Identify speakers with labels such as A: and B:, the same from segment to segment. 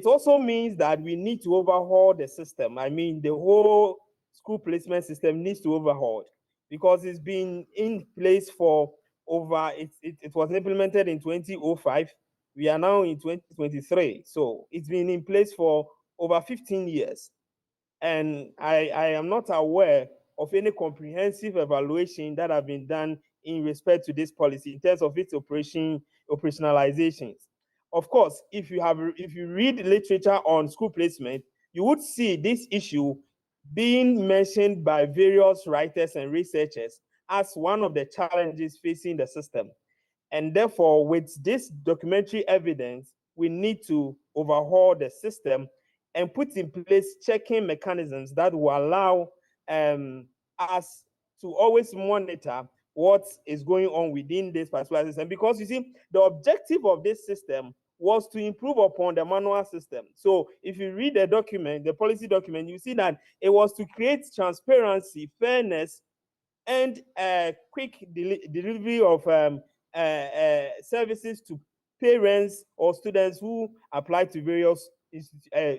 A: also means that we need to overhaul the system. I mean, the whole school placement system needs to overhaul because it's been in place for over, it was implemented in 2005. We are now in 2023. So it's been in place for over 15 years. And I am not aware of any comprehensive evaluation that have been done in respect to this policy in terms of its operationalizations. Of course, if you read literature on school placement, you would see this issue being mentioned by various writers and researchers as one of the challenges facing the system. And therefore, with this documentary evidence, we need to overhaul the system and put in place checking mechanisms that will allow us to always monitor what is going on within this particular system. Because you see, the objective of this system was to improve upon the manual system. So if you read the document, the policy document, you see that it was to create transparency, fairness, and quick delivery of services to parents or students who apply to various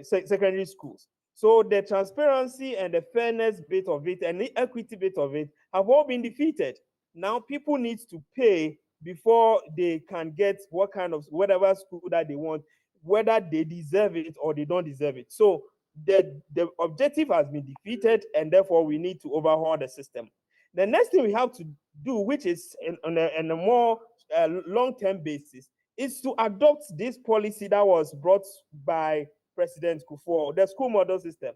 A: secondary schools. So the transparency and the fairness bit of it and the equity bit of it have all been defeated. Now people need to pay before they can get whatever school that they want, whether they deserve it or they don't deserve it. So the objective has been defeated, and therefore we need to overhaul the system. The next thing we have to do, which is on a more long-term basis, is to adopt this policy that was brought by President Kufuor, the school model system.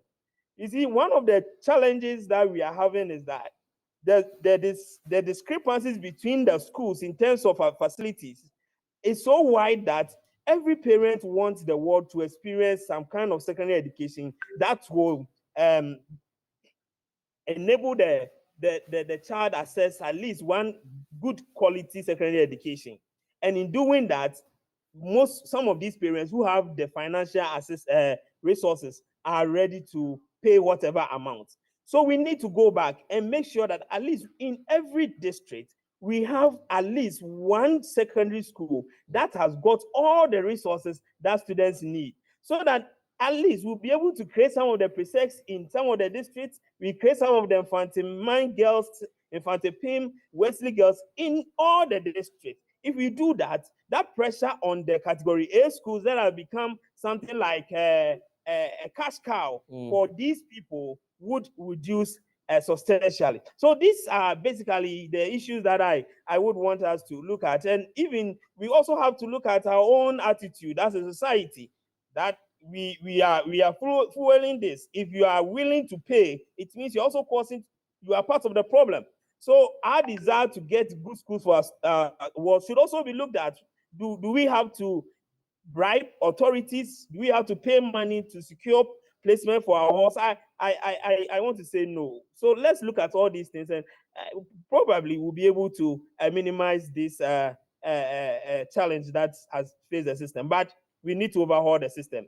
A: You see, one of the challenges that we are having is that the discrepancies between the schools in terms of our facilities is so wide that every parent wants the world to experience some kind of secondary education that will enable the child access at least one good quality secondary education. And in doing that, some of these parents who have the financial resources are ready to pay whatever amount. So we need to go back and make sure that at least in every district, we have at least one secondary school that has got all the resources that students need, so that at least we'll be able to create some of the precepts in some of the districts. We create some of the infantile girls, infantile Pim, Wesley girls in all the districts. If we do that, that pressure on the category A schools that have become something like a cash cow for these people would reduce substantially. So these are basically the issues that I would want us to look at. And even we also have to look at our own attitude as a society, that we are fueling this. If you are willing to pay, it means you're also you are part of the problem. So our desire to get good schools for us should also be looked at. Do we have to bribe authorities? Do we have to pay money to secure placement for our horse? I want to say no. So let's look at all these things, and probably we'll be able to minimize this challenge that has faced the system. But we need to overhaul the system.